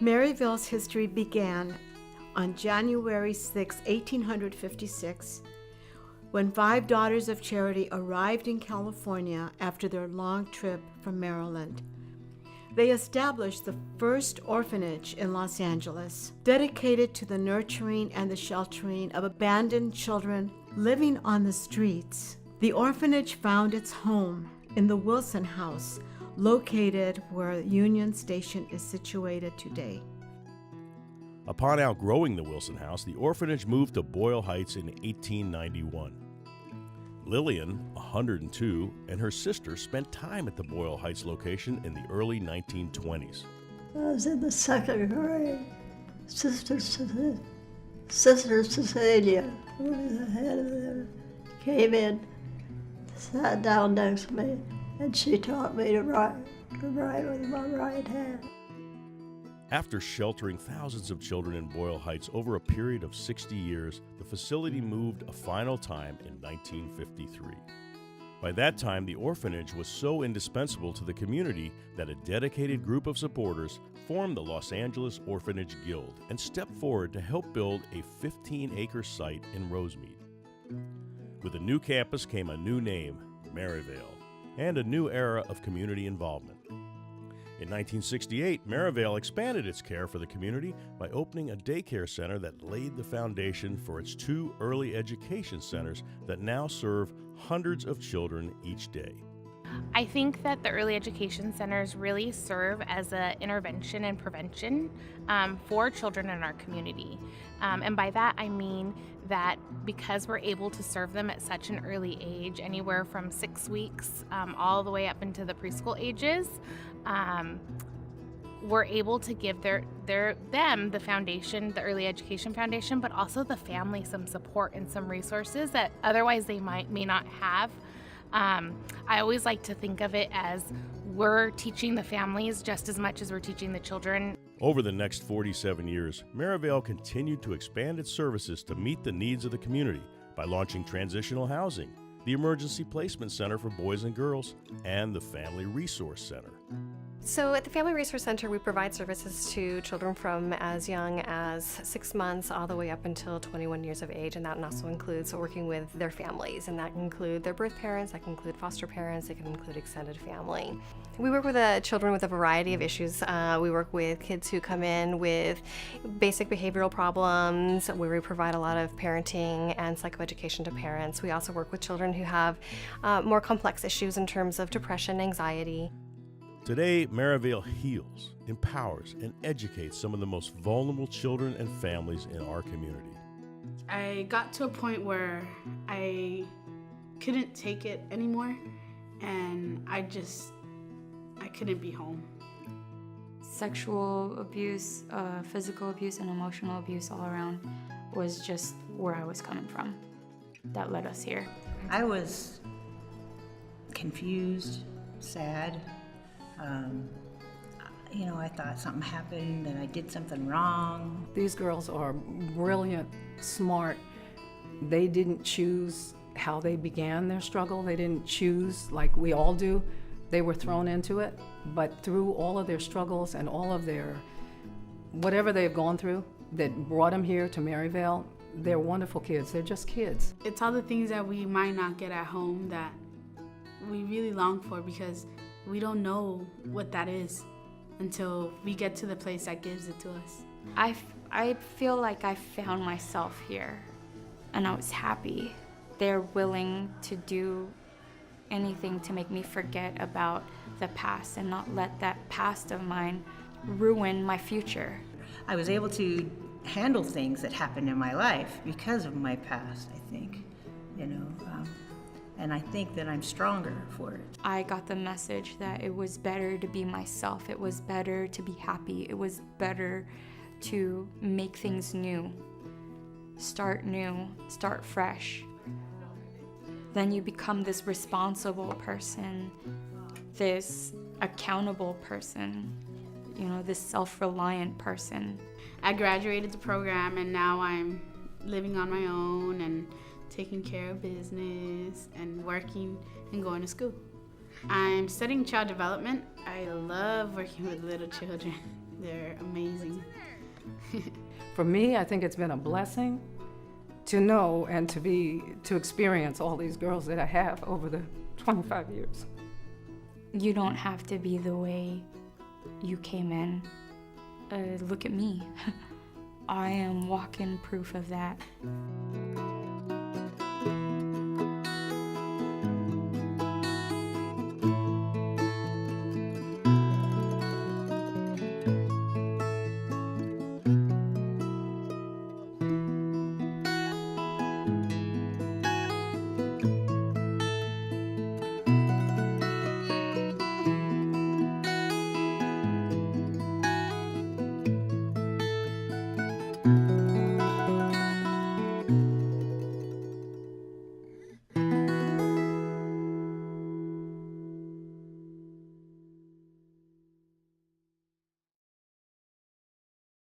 Maryvale's history began on January 6, 1856, when 5 Daughters of Charity arrived in California after their long trip from Maryland. They established the first orphanage in Los Angeles, dedicated to the nurturing and the sheltering of abandoned children living on the streets. The orphanage found its home in the Wilson House, located where Union Station is situated today. Upon outgrowing the Wilson House, the orphanage moved to Boyle Heights in 1891. Lillian, 102, and her sister spent time at the Boyle Heights location in the early 1920s. I was in the 2nd grade. Sister Cecilia, who was the head of them, came in, sat down next to me, and she taught me to write with my right hand. After sheltering thousands of children in Boyle Heights over a period of 60 years, the facility moved a final time in 1953. By that time, the orphanage was so indispensable to the community that a dedicated group of supporters formed the Los Angeles Orphanage Guild and stepped forward to help build a 15-acre site in Rosemead. With a new campus came a new name, Maryvale, and a new era of community involvement. In 1968, Maryvale expanded its care for the community by opening a daycare center that laid the foundation for its 2 early education centers that now serve hundreds of children each day. I think that the early education centers really serve as an intervention and prevention for children in our community. And by that I mean that because we're able to serve them at such an early age, anywhere from 6 weeks all the way up into the preschool ages, we're able to give them the foundation, the early education foundation, but also the family some support and some resources that otherwise they may not have. I always like to think of it as we're teaching the families just as much as we're teaching the children. Over the next 47 years, Maryvale continued to expand its services to meet the needs of the community by launching transitional housing, the Emergency Placement Center for Boys and Girls, and the Family Resource Center. So at the Family Resource Center, we provide services to children from as young as 6 months all the way up until 21 years of age, and that also includes working with their families, and that can include their birth parents, that can include foster parents, it can include extended family. We work with children with a variety of issues. We work with kids who come in with basic behavioral problems, where we provide a lot of parenting and psychoeducation to parents. We also work with children who have more complex issues in terms of depression, anxiety. Today, Maryvale heals, empowers, and educates some of the most vulnerable children and families in our community. I got to a point where I couldn't take it anymore, and I couldn't be home. Sexual abuse, physical abuse, and emotional abuse all around was just where I was coming from. That led us here. I was confused, sad. I thought something happened and I did something wrong. These girls are brilliant, smart. They didn't choose how they began their struggle. They didn't choose like we all do. They were thrown into it. But through all of their struggles and all of their, whatever they've gone through that brought them here to Maryvale, they're wonderful kids. They're just kids. It's all the things that we might not get at home that we really long for, because we don't know what that is until we get to the place that gives it to us. I feel like I found myself here, and I was happy. They're willing to do anything to make me forget about the past and not let that past of mine ruin my future. I was able to handle things that happened in my life because of my past, I think, and I think that I'm stronger for it. I got the message that it was better to be myself. It was better to be happy. It was better to make things new, start fresh. Then you become this responsible person, this accountable person, this self-reliant person. I graduated the program, and now I'm living on my own and taking care of business and working and going to school. I'm studying child development. I love working with little children. They're amazing. For me, I think it's been a blessing to know and to experience all these girls that I have over the 25 years. You don't have to be the way you came in. Look at me. I am walking proof of that.